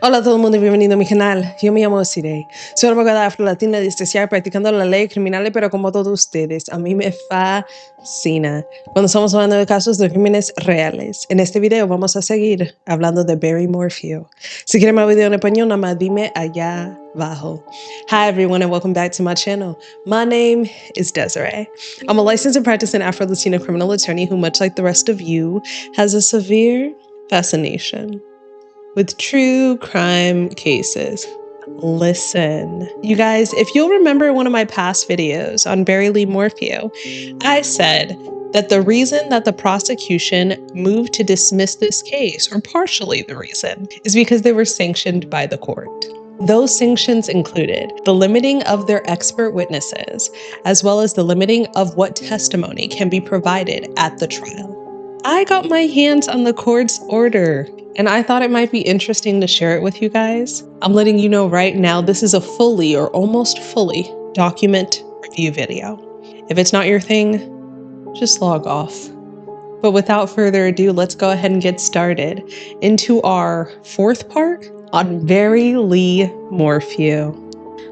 Hola a todo el mundo y bienvenido a mi canal. Yo me llamo Sirey. Soy una abogada afro-latina distanciada practicando la ley criminal, pero como todos ustedes, a mí me fascina cuando estamos hablando de casos de crímenes reales. En este video vamos a seguir hablando de Barry Morphew. Si quieren más video en español, nada más dime allá abajo. Hi everyone and welcome back to my channel. My name is Desiree. I'm a licensed and practicing Afro-Latina criminal attorney who, much like the rest of you, has a severe fascination with true crime cases. Listen, you guys, if you'll remember one of my past videos on Barry Lee Morphew, I said that the reason that the prosecution moved to dismiss this case, or partially the reason, is because they were sanctioned by the court. Those sanctions included the limiting of their expert witnesses, as well as the limiting of what testimony can be provided at the trial. I got my hands on the court's order, and I thought it might be interesting to share it with you guys. I'm letting you know right now, this is a fully or almost fully document review video. If it's not your thing, just log off. But without further ado, let's go ahead and get started into our fourth part on Barry Lee Morphew.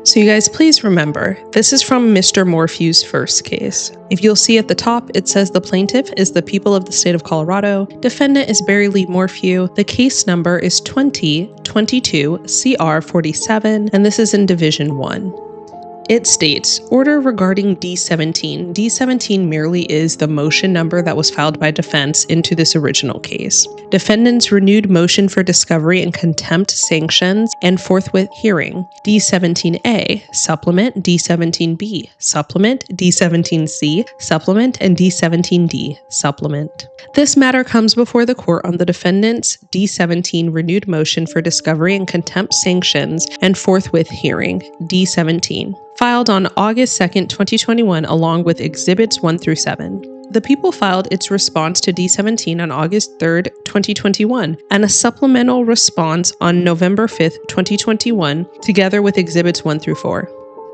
So you guys, please remember, this is from Mr. Morphew's first case. If you'll see at the top, it says the plaintiff is the people of the state of Colorado. Defendant is Barry Lee Morphew. The case number is 2022 CR 47, and this is in Division 1. It states, order regarding D17. D17 merely is the motion number that was filed by defense into this original case. Defendant's renewed motion for discovery and contempt sanctions and forthwith hearing. D17A, supplement, D17B, supplement, D17C, supplement, and D17D, supplement. This matter comes before the court on the defendant's D17 renewed motion for discovery and contempt sanctions and forthwith hearing, D17. Filed on August 2nd, 2021, along with Exhibits 1 through 7. The people filed its response to D17 on August 3rd, 2021, and a supplemental response on November 5th, 2021, together with Exhibits 1 through 4.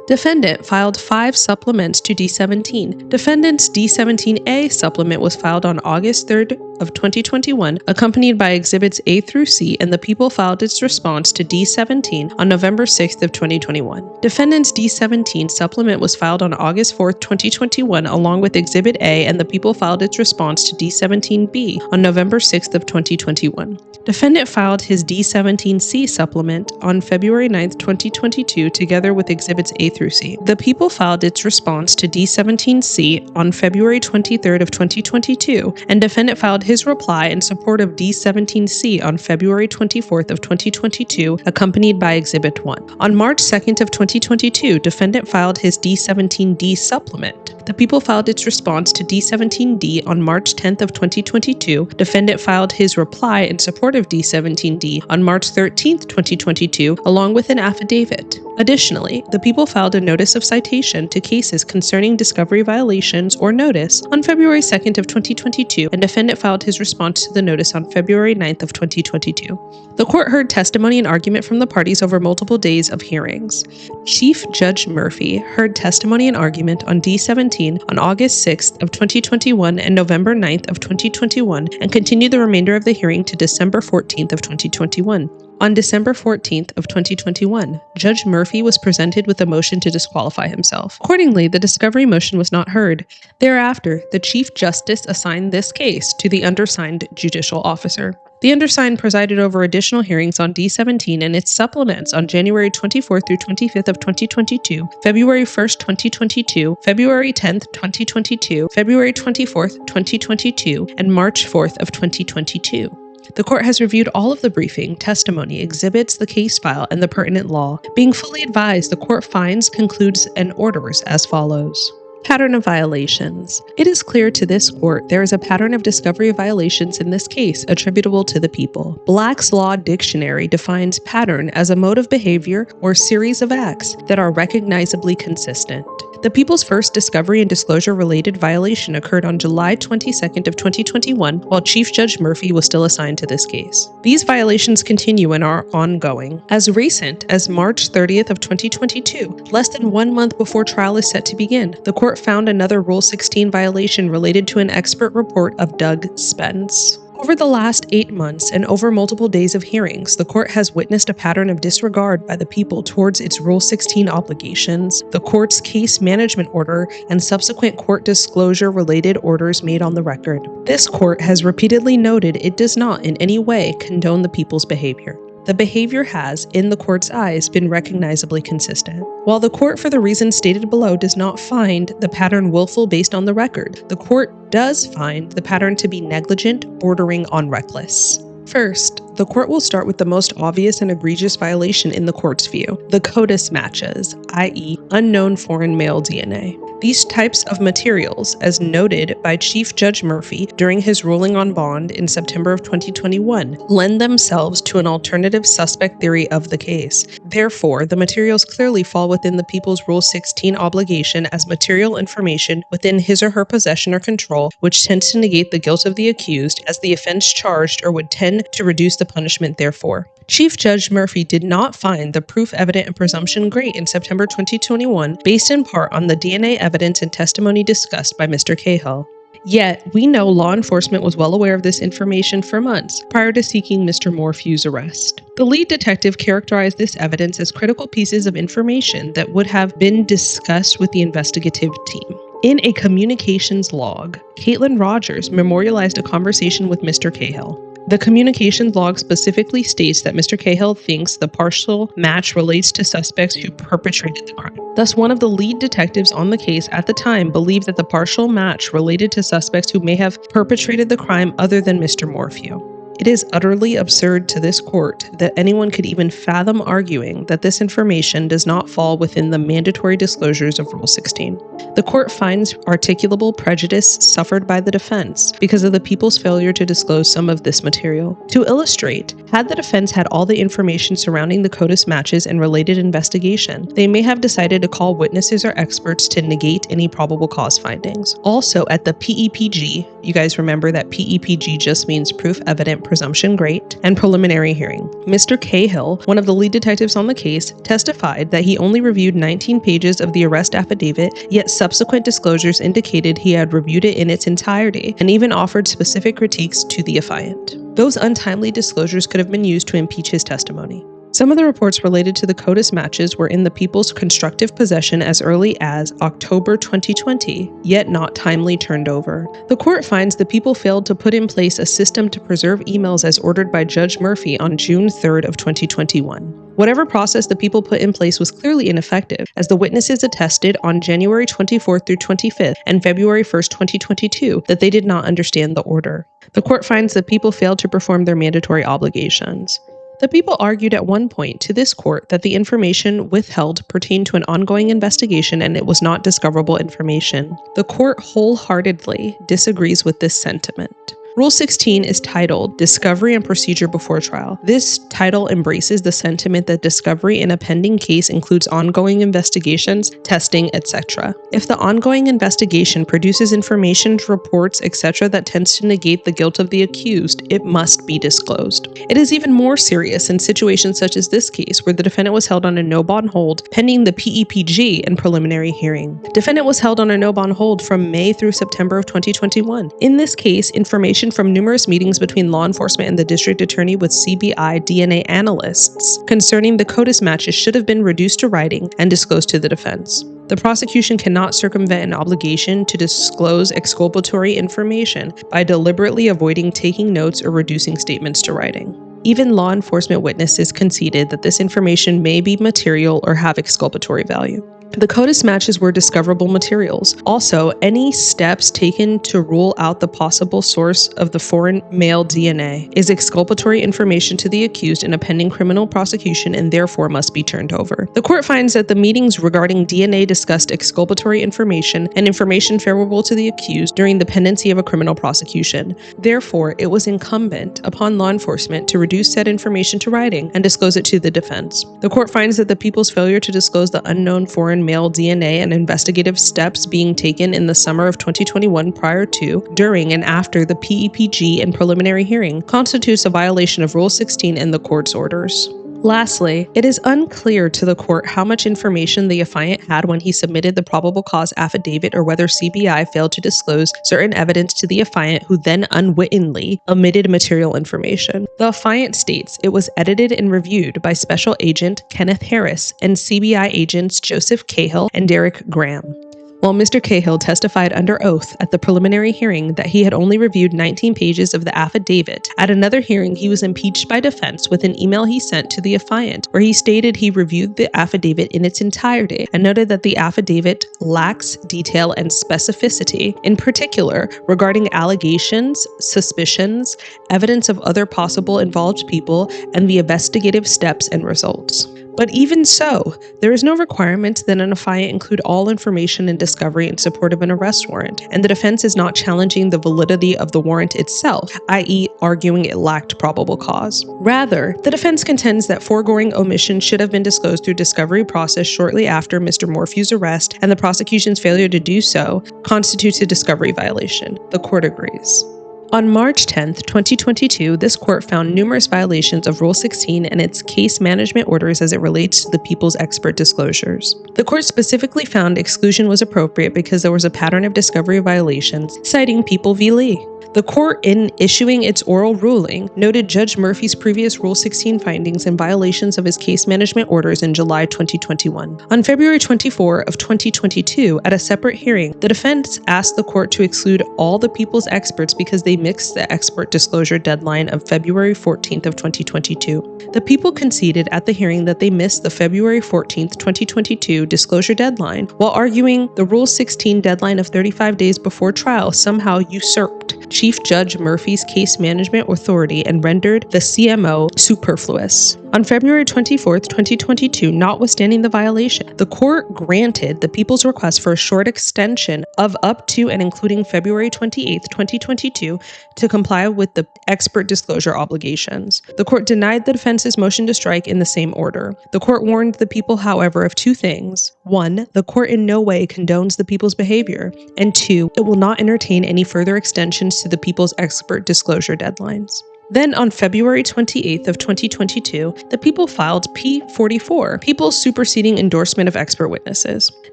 Defendant filed 5 supplements to D17. Defendant's D17A supplement was filed on August 3rd of 2021, accompanied by Exhibits A through C, and the people filed its response to D17 on November 6th of 2021. Defendant's D17 supplement was filed on August 4th, 2021, along with Exhibit A, and the people filed its response to D17B on November 6th of 2021. Defendant filed his D17C supplement on February 9th, 2022, together with Exhibits A through C. The people filed its response to D17C on February 23rd of 2022, and defendant filed his reply in support of D17C on February 24th of 2022, accompanied by Exhibit 1. On March 2nd of 2022, defendant filed his D17D supplement. The people filed its response to D17D on March 10th of 2022. Defendant filed his reply in support of D17D on March 13th, 2022, along with an affidavit. Additionally, the people filed a notice of citation to cases concerning discovery violations or notice on February 2nd of 2022, and defendant filed his response to the notice on February 9th of 2022. The court heard testimony and argument from the parties over multiple days of hearings. Chief Judge Murphy heard testimony and argument on D17 on August 6th of 2021 and November 9th of 2021, and continued the remainder of the hearing to December 14th of 2021. On December 14th of 2021, Judge Murphy was presented with a motion to disqualify himself. Accordingly, the discovery motion was not heard. Thereafter, the Chief Justice assigned this case to the undersigned judicial officer. The undersigned presided over additional hearings on D17 and its supplements on January 24th through 25th of 2022, February 1st, 2022, February 10th, 2022, February 24th, 2022, and March 4th of 2022. The court has reviewed all of the briefing, testimony, exhibits, the case file, and the pertinent law. Being fully advised, the court finds, concludes, and orders as follows. Pattern of violations. It is clear to this court there is a pattern of discovery violations in this case attributable to the people. Black's Law Dictionary defines pattern as a mode of behavior or series of acts that are recognizably consistent. The people's first discovery and disclosure related violation occurred on July 22nd of 2021, while Chief Judge Murphy was still assigned to this case. These violations continue and are ongoing. As recent as March 30th of 2022, less than 1 month before trial is set to begin, the court found another Rule 16 violation related to an expert report of Doug Spence. Over the last 8 months and over multiple days of hearings, the court has witnessed a pattern of disregard by the people towards its Rule 16 obligations, the court's case management order, and subsequent court disclosure-related orders made on the record. This court has repeatedly noted it does not in any way condone the people's behavior. The behavior has, in the court's eyes, been recognizably consistent. While the court, for the reasons stated below, does not find the pattern willful based on the record, the court does find the pattern to be negligent, bordering on reckless. First, the court will start with the most obvious and egregious violation in the court's view, the CODIS matches, i.e., unknown foreign male DNA. These types of materials, as noted by Chief Judge Murphy during his ruling on bond in September of 2021, lend themselves to an alternative suspect theory of the case. Therefore, the materials clearly fall within the People's Rule 16 obligation as material information within his or her possession or control, which tends to negate the guilt of the accused as the offense charged or would tend to reduce the punishment therefore. Chief Judge Murphy did not find the proof evident and presumption great in September 2021, based in part on the DNA evidence and testimony discussed by Mr. Cahill. Yet, we know law enforcement was well aware of this information for months prior to seeking Mr. Morphew's arrest. The lead detective characterized this evidence as critical pieces of information that would have been discussed with the investigative team. In a communications log, Caitlin Rogers memorialized a conversation with Mr. Cahill. The communications log specifically states that Mr. Cahill thinks the partial match relates to suspects who perpetrated the crime. Thus, one of the lead detectives on the case at the time believed that the partial match related to suspects who may have perpetrated the crime other than Mr. Morphew. It is utterly absurd to this court that anyone could even fathom arguing that this information does not fall within the mandatory disclosures of Rule 16. The court finds articulable prejudice suffered by the defense because of the people's failure to disclose some of this material. To illustrate, had the defense had all the information surrounding the CODIS matches and related investigation, they may have decided to call witnesses or experts to negate any probable cause findings. Also, at the PEPG, you guys remember that PEPG just means proof evident, presumption great, and preliminary hearing. Mr. Cahill, one of the lead detectives on the case, testified that he only reviewed 19 pages of the arrest affidavit, yet subsequent disclosures indicated he had reviewed it in its entirety and even offered specific critiques to the affiant. Those untimely disclosures could have been used to impeach his testimony. Some of the reports related to the CODIS matches were in the people's constructive possession as early as October 2020, yet not timely turned over. The court finds the people failed to put in place a system to preserve emails as ordered by Judge Murphy on June 3rd of 2021. Whatever process the people put in place was clearly ineffective, as the witnesses attested on January 24th through 25th and February 1st, 2022, that they did not understand the order. The court finds the people failed to perform their mandatory obligations. The people argued at one point to this court that the information withheld pertained to an ongoing investigation and it was not discoverable information. The court wholeheartedly disagrees with this sentiment. Rule 16 is titled Discovery and Procedure Before Trial. This title embraces the sentiment that discovery in a pending case includes ongoing investigations, testing, etc. If the ongoing investigation produces information, reports, etc. that tends to negate the guilt of the accused, it must be disclosed. It is even more serious in situations such as this case, where the defendant was held on a no-bond hold pending the PEPG and preliminary hearing. Defendant was held on a no-bond hold from May through September of 2021. In this case, information from numerous meetings between law enforcement and the district attorney with CBI DNA analysts concerning the CODIS matches should have been reduced to writing and disclosed to the defense. The prosecution cannot circumvent an obligation to disclose exculpatory information by deliberately avoiding taking notes or reducing statements to writing. Even law enforcement witnesses conceded that this information may be material or have exculpatory value. The CODIS matches were discoverable materials. Also, any steps taken to rule out the possible source of the foreign male DNA is exculpatory information to the accused in a pending criminal prosecution and therefore must be turned over. The court finds that the meetings regarding DNA discussed exculpatory information and information favorable to the accused during the pendency of a criminal prosecution. Therefore, it was incumbent upon law enforcement to reduce said information to writing and disclose it to the defense. The court finds that the people's failure to disclose the unknown foreign male DNA and investigative steps being taken in the summer of 2021 prior to, during, and after the PEPG and preliminary hearing constitutes a violation of Rule 16 and the court's orders. Lastly, it is unclear to the court how much information the affiant had when he submitted the probable cause affidavit or whether CBI failed to disclose certain evidence to the affiant who then unwittingly omitted material information. The affiant states it was edited and reviewed by Special Agent Kenneth Harris and CBI agents Joseph Cahill and Derek Graham. While Mr. Cahill testified under oath at the preliminary hearing that he had only reviewed 19 pages of the affidavit, at another hearing he was impeached by defense with an email he sent to the affiant where he stated he reviewed the affidavit in its entirety and noted that the affidavit lacks detail and specificity, in particular regarding allegations, suspicions, evidence of other possible involved people, and the investigative steps and results. But even so, there is no requirement that an affiant include all information in discovery in support of an arrest warrant, and the defense is not challenging the validity of the warrant itself, i.e. arguing it lacked probable cause. Rather, the defense contends that foregoing omission should have been disclosed through discovery process shortly after Mr. Morphew's arrest, and the prosecution's failure to do so constitutes a discovery violation. The court agrees. On March 10, 2022, this court found numerous violations of Rule 16 and its case management orders as it relates to the people's expert disclosures. The court specifically found exclusion was appropriate because there was a pattern of discovery violations, citing People v. Lee. The court, in issuing its oral ruling, noted Judge Murphy's previous Rule 16 findings and violations of his case management orders in July 2021. On February 24 of 2022, at a separate hearing, the defense asked the court to exclude all the people's experts because they missed the expert disclosure deadline of February 14th of 2022. The people conceded at the hearing that they missed the February 14th, 2022 disclosure deadline, while arguing the Rule 16 deadline of 35 days before trial somehow usurped Chief Judge Murphy's case management authority and rendered the CMO superfluous. On February 24, 2022, notwithstanding the violation, the court granted the people's request for a short extension of up to and including February 28, 2022 to comply with the expert disclosure obligations. The court denied the defense's motion to strike in the same order. The court warned the people, however, of two things. One, the court in no way condones the people's behavior, and two, it will not entertain any further extensions to the people's expert disclosure deadlines. Then on February 28th of 2022, the people filed P-44, People's Superseding Endorsement of Expert Witnesses.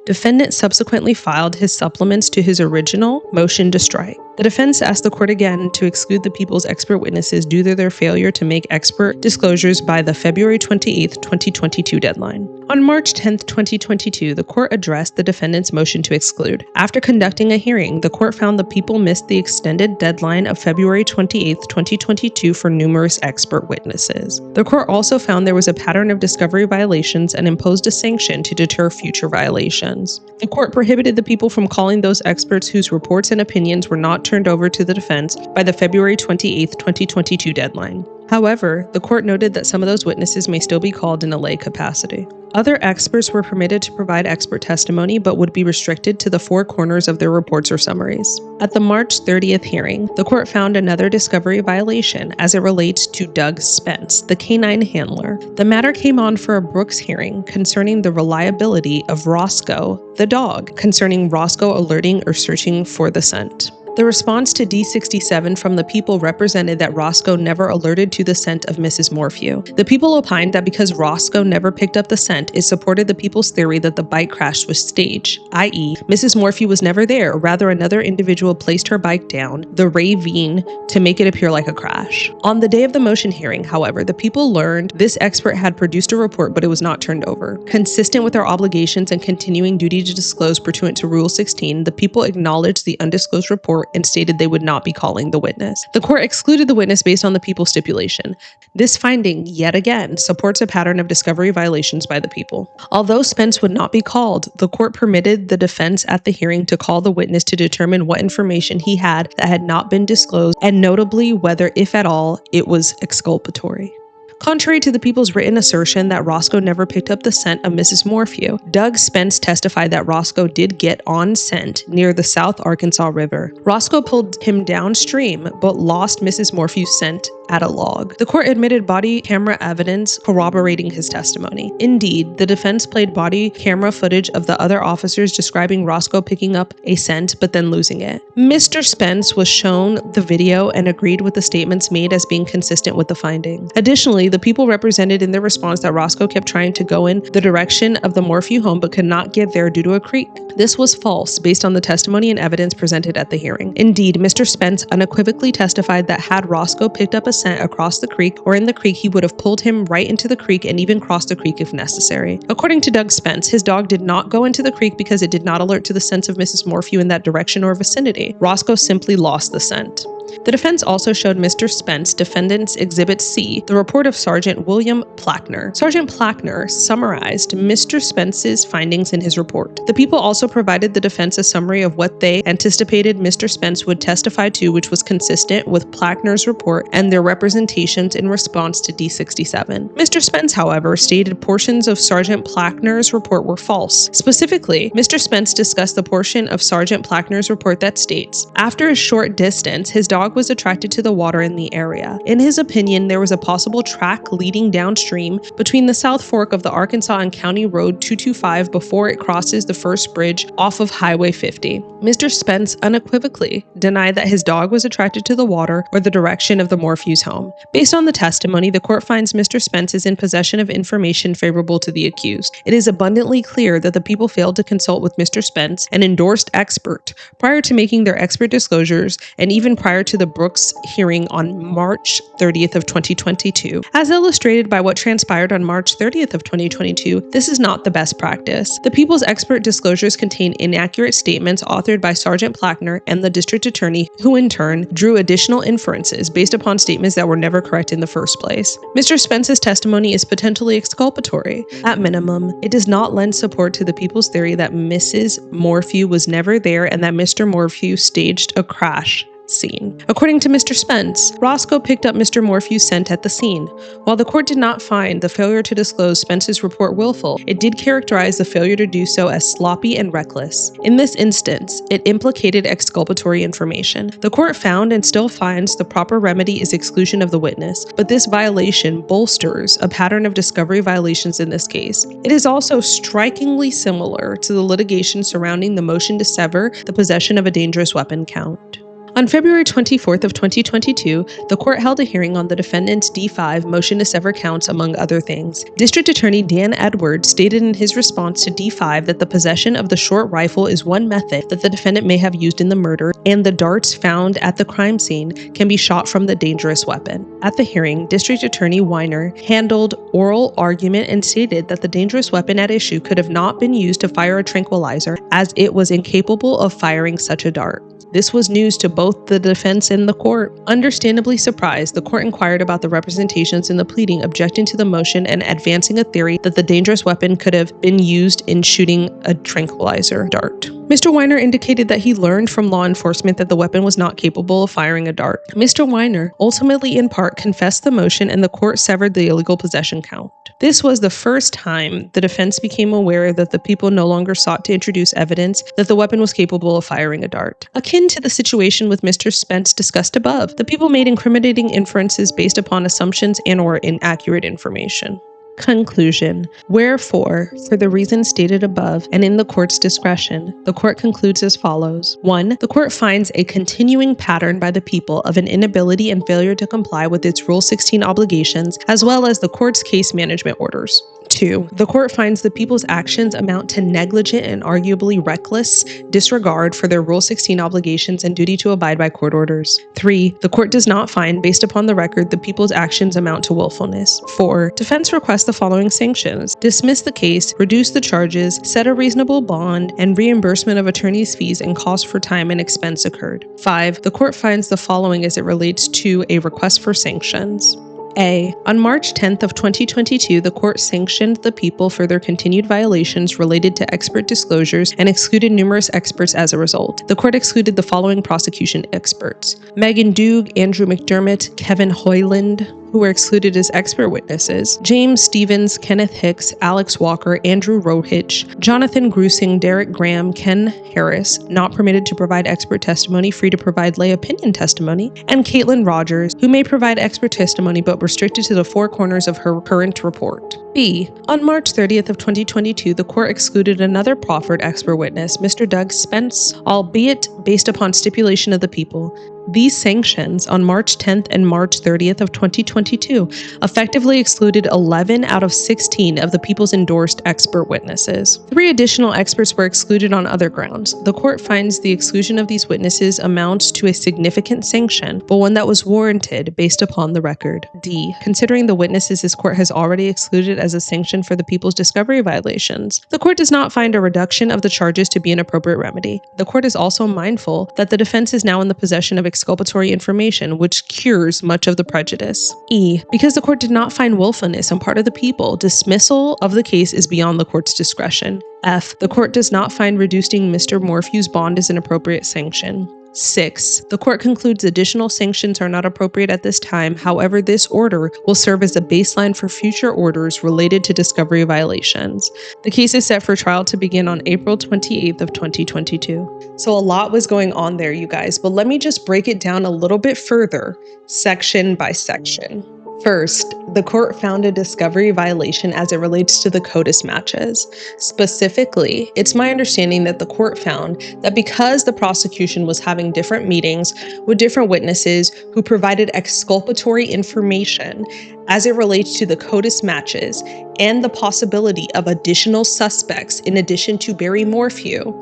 Defendant subsequently filed his supplements to his original motion to strike. The defense asked the court again to exclude the people's expert witnesses due to their failure to make expert disclosures by the February 28th, 2022 deadline. On March 10th, 2022, the court addressed the defendant's motion to exclude. After conducting a hearing, the court found the people missed the extended deadline of February 28th, 2022 for numerous expert witnesses. The court also found there was a pattern of discovery violations and imposed a sanction to deter future violations. The court prohibited the people from calling those experts whose reports and opinions were not turned over to the defense by the February 28th, 2022 deadline. However, the court noted that some of those witnesses may still be called in a lay capacity. Other experts were permitted to provide expert testimony but would be restricted to the four corners of their reports or summaries. At the March 30th hearing, the court found another discovery violation as it relates to Doug Spence, the canine handler. The matter came on for a Brooks hearing concerning the reliability of Roscoe, the dog, concerning Roscoe alerting or searching for the scent. The response to D67 from the people represented that Roscoe never alerted to the scent of Mrs. Morphew. The people opined that because Roscoe never picked up the scent, it supported the people's theory that the bike crash was staged, i.e., Mrs. Morphew was never there, rather another individual placed her bike down the ravine to make it appear like a crash. On the day of the motion hearing, however, the people learned this expert had produced a report but it was not turned over. Consistent with their obligations and continuing duty to disclose pursuant to Rule 16, the people acknowledged the undisclosed report and stated they would not be calling the witness. The court excluded the witness based on the people's stipulation. This finding, yet again, supports a pattern of discovery violations by the people. Although Spence would not be called, the court permitted the defense at the hearing to call the witness to determine what information he had that had not been disclosed, and notably whether, if at all, it was exculpatory. Contrary to the people's written assertion that Roscoe never picked up the scent of Mrs. Morphew, Doug Spence testified that Roscoe did get on scent near the South Arkansas River. Roscoe pulled him downstream but lost Mrs. Morphew's scent at a log. The court admitted body camera evidence corroborating his testimony. Indeed, the defense played body camera footage of the other officers describing Roscoe picking up a scent but then losing it. Mr. Spence was shown the video and agreed with the statements made as being consistent with the finding. Additionally, the people represented in their response that Roscoe kept trying to go in the direction of the Morphew home but could not get there due to a creek. This was false based on the testimony and evidence presented at the hearing. Indeed, Mr. Spence unequivocally testified that had Roscoe picked up a scent across the creek or in the creek, he would have pulled him right into the creek and even crossed the creek if necessary. According to Doug Spence, his dog did not go into the creek because it did not alert to the sense of Mrs. Morphew in that direction or vicinity. Roscoe simply lost the scent. The defense also showed Mr. Spence, Defendant's Exhibit C, the report of Sergeant William Plackner. Sergeant Plackner summarized Mr. Spence's findings in his report. The people also provided the defense a summary of what they anticipated Mr. Spence would testify to, which was consistent with Plackner's report and their representations in response to D67. Mr. Spence, however, stated portions of Sergeant Plackner's report were false. Specifically, Mr. Spence discussed the portion of Sergeant Plackner's report that states, after a short distance, his dog was attracted to the water in the area. In his opinion, there was a possible track leading downstream between the South Fork of the Arkansas and County Road 225 before it crosses the first bridge off of Highway 50. Mr. Spence unequivocally denied that his dog was attracted to the water or the direction of the Morphew's home. Based on the testimony, the court finds Mr. Spence is in possession of information favorable to the accused. It is abundantly clear that the people failed to consult with Mr. Spence, an endorsed expert, prior to making their expert disclosures and even prior to the Brooks hearing on March 30th of 2022. As illustrated by what transpired on March 30th of 2022, this is not the best practice. The people's expert disclosures contain inaccurate statements authored by Sergeant Plackner and the district attorney, who in turn drew additional inferences based upon statements that were never correct in the first place. Mr. Spence's testimony is potentially exculpatory. At minimum, it does not lend support to the people's theory that Mrs. Morphew was never there and that Mr. Morphew staged a crash scene. According to Mr. Spence, Roscoe picked up Mr. Morphew's scent at the scene. While the court did not find the failure to disclose Spence's report willful, it did characterize the failure to do so as sloppy and reckless. In this instance, it implicated exculpatory information. The court found and still finds the proper remedy is exclusion of the witness, but this violation bolsters a pattern of discovery violations in this case. It is also strikingly similar to the litigation surrounding the motion to sever the possession of a dangerous weapon count. On February 24th of 2022, the court held a hearing on the defendant's D5 motion to sever counts, among other things. District Attorney Dan Edwards stated in his response to D5 that the possession of the short rifle is one method that the defendant may have used in the murder, and the darts found at the crime scene can be shot from the dangerous weapon. At the hearing, District Attorney Weiner handled oral argument and stated that the dangerous weapon at issue could have not been used to fire a tranquilizer, as it was incapable of firing such a dart. This was news to both the defense and the court. Understandably surprised, the court inquired about the representations in the pleading, objecting to the motion and advancing a theory that the dangerous weapon could have been used in shooting a tranquilizer dart. Mr. Weiner indicated that he learned from law enforcement that the weapon was not capable of firing a dart. Mr. Weiner ultimately in part confessed the motion and the court severed the illegal possession count. This was the first time the defense became aware that the people no longer sought to introduce evidence that the weapon was capable of firing a dart. Akin to the situation with Mr. Spence discussed above, the people made incriminating inferences based upon assumptions and/or inaccurate information. Conclusion. Wherefore, for the reasons stated above and in the court's discretion, the court concludes as follows. 1. The court finds a continuing pattern by the people of an inability and failure to comply with its Rule 16 obligations, as well as the court's case management orders. 2. The court finds the people's actions amount to negligent and arguably reckless disregard for their Rule 16 obligations and duty to abide by court orders. 3. The court does not find, based upon the record, the people's actions amount to willfulness. 4. Defense requests the following sanctions: dismiss the case, reduce the charges, set a reasonable bond, and reimbursement of attorney's fees and costs for time and expense incurred. 5. The court finds the following as it relates to a request for sanctions. A. On March 10th of 2022, the court sanctioned the people for their continued violations related to expert disclosures and excluded numerous experts as a result. The court excluded the following prosecution experts: Megan Doog, Andrew McDermott, Kevin Hoyland, who were excluded as expert witnesses: James Stevens, Kenneth Hicks, Alex Walker, Andrew Rohich, Jonathan Grusing, Derek Graham, Ken Harris, not permitted to provide expert testimony, free to provide lay opinion testimony, and Caitlin Rogers, who may provide expert testimony but restricted to the four corners of her current report. B. On March 30th of 2022, the court excluded another proffered expert witness, Mr. Doug Spence, albeit based upon stipulation of the people. These sanctions on March 10th and March 30th of 2022 effectively excluded 11 out of 16 of the people's endorsed expert witnesses. 3 additional experts were excluded on other grounds. The court finds the exclusion of these witnesses amounts to a significant sanction, but one that was warranted based upon the record. D. Considering the witnesses this court has already excluded as a sanction for the people's discovery violations, the court does not find a reduction of the charges to be an appropriate remedy. The court is also mindful that the defense is now in the possession of exculpatory information, which cures much of the prejudice. E. Because the court did not find willfulness on part of the people, dismissal of the case is beyond the court's discretion. F. The court does not find reducing Mr. Morphew's bond as an appropriate sanction. 6. The court concludes additional sanctions are not appropriate at this time. However, this order will serve as a baseline for future orders related to discovery violations. The case is set for trial to begin on April 28th of 2022. So a lot was going on there, you guys, but let me just break it down a little bit further, section by section. First, the court found a discovery violation as it relates to the CODIS matches. Specifically, it's my understanding that the court found that because the prosecution was having different meetings with different witnesses who provided exculpatory information as it relates to the CODIS matches and the possibility of additional suspects in addition to Barry Morphew,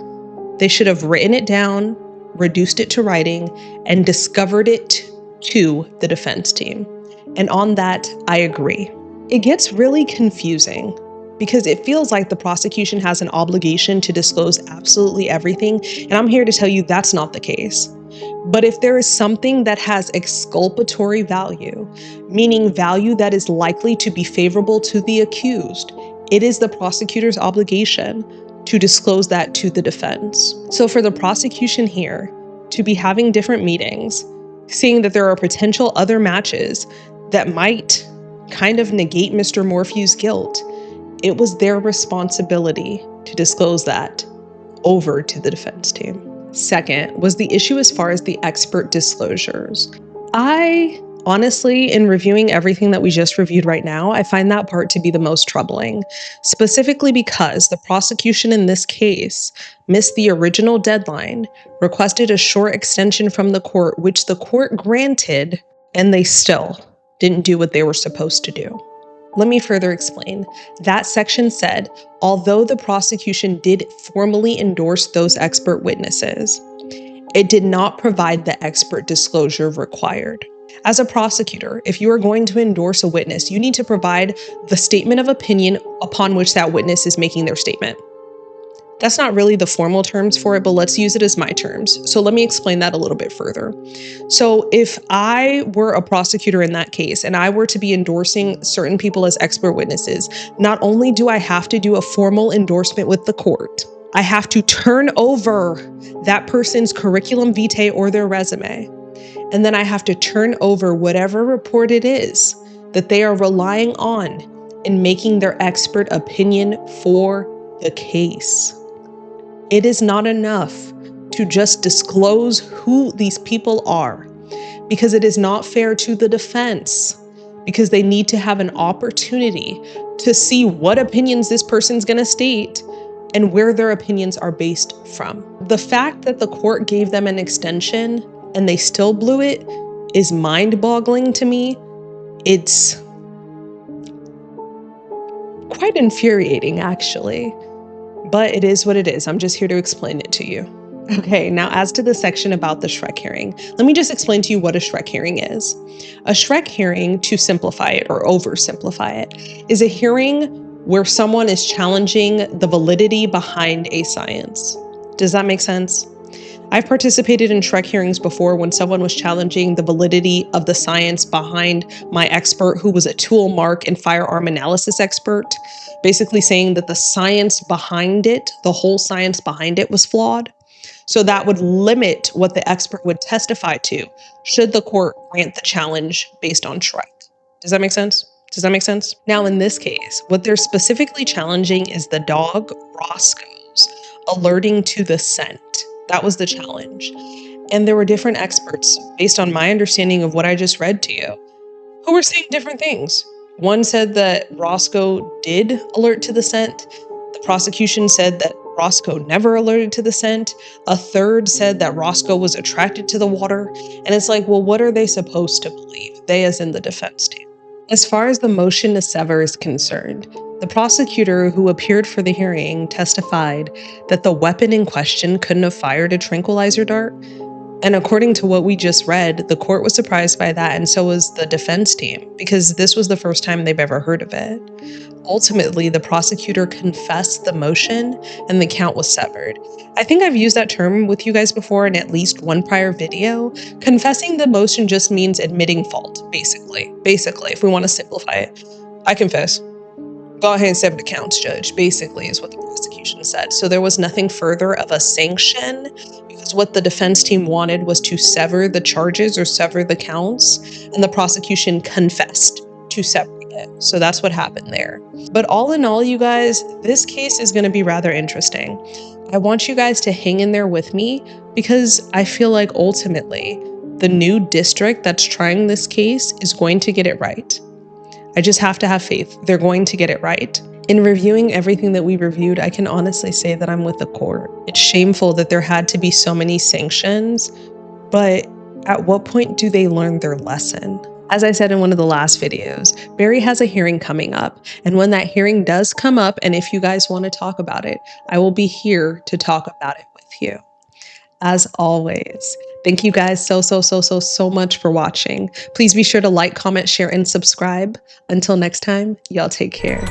they should have written it down, reduced it to writing, and discovered it to the defense team. And on that, I agree. It gets really confusing because it feels like the prosecution has an obligation to disclose absolutely everything, and I'm here to tell you that's not the case. But if there is something that has exculpatory value, meaning value that is likely to be favorable to the accused, it is the prosecutor's obligation to disclose that to the defense. So for the prosecution here to be having different meetings, seeing that there are potential other matches that might kind of negate Mr. Morphew's guilt, it was their responsibility to disclose that over to the defense team. Second was the issue as far as the expert disclosures. I honestly, in reviewing everything that we just reviewed right now, I find that part to be the most troubling, specifically because the prosecution in this case missed the original deadline, requested a short extension from the court, which the court granted, and they still didn't do what they were supposed to do. Let me further explain. That section said, although the prosecution did formally endorse those expert witnesses, it did not provide the expert disclosure required. As a prosecutor, if you are going to endorse a witness, you need to provide the statement of opinion upon which that witness is making their statement. That's not really the formal terms for it, but let's use it as my terms. So let me explain that a little bit further. So if I were a prosecutor in that case and I were to be endorsing certain people as expert witnesses, not only do I have to do a formal endorsement with the court, I have to turn over that person's curriculum vitae or their resume. And then I have to turn over whatever report it is that they are relying on in making their expert opinion for the case. It is not enough to just disclose who these people are, because it is not fair to the defense, because they need to have an opportunity to see what opinions this person's going to state and where their opinions are based from. The fact that the court gave them an extension and they still blew it is mind-boggling to me. It's quite infuriating, actually. But it is what it is. I'm just here to explain it to you. Okay, now as to the section about the Shrek hearing, let me just explain to you what a Shrek hearing is. A Shrek hearing, to simplify it or oversimplify it, is a hearing where someone is challenging the validity behind a science. Does that make sense? I've participated in Shrek hearings before when someone was challenging the validity of the science behind my expert, who was a tool mark and firearm analysis expert, basically saying that the science behind it, the whole science behind it, was flawed. So that would limit what the expert would testify to should the court grant the challenge based on Shrek. Does that make sense? Does that make sense? Now, in this case, what they're specifically challenging is the dog Roscoe's alerting to the scent. That was the challenge. And there were different experts, based on my understanding of what I just read to you, who were saying different things. One said that Roscoe did alert to the scent. The prosecution said that Roscoe never alerted to the scent. A third said that Roscoe was attracted to the water. And it's like, well, what are they supposed to believe? They, as in the defense team. As far as the motion to sever is concerned, the prosecutor who appeared for the hearing testified that the weapon in question couldn't have fired a tranquilizer dart. And according to what we just read, the court was surprised by that, and so was the defense team, because this was the first time they've ever heard of it. Ultimately, the prosecutor confessed the motion and the count was severed. I think I've used that term with you guys before in at least one prior video. Confessing the motion just means admitting fault, basically. Basically, if we want to simplify it. I confess. Go ahead and sever the counts, judge, basically is what the prosecution said. So there was nothing further of a sanction, because what the defense team wanted was to sever the charges or sever the counts, and the prosecution confessed to severing it. So that's what happened there. But all in all, you guys, this case is going to be rather interesting. I want you guys to hang in there with me, because I feel like ultimately the new district that's trying this case is going to get it right. I just have to have faith. They're going to get it right. In reviewing everything that we reviewed, I can honestly say that I'm with the court. It's shameful that there had to be so many sanctions, but at what point do they learn their lesson? As I said in one of the last videos, Barry has a hearing coming up, and when that hearing does come up, and if you guys want to talk about it, I will be here to talk about it with you. As always, thank you guys so much for watching. Please be sure to like, comment, share, and subscribe. Until next time, y'all take care.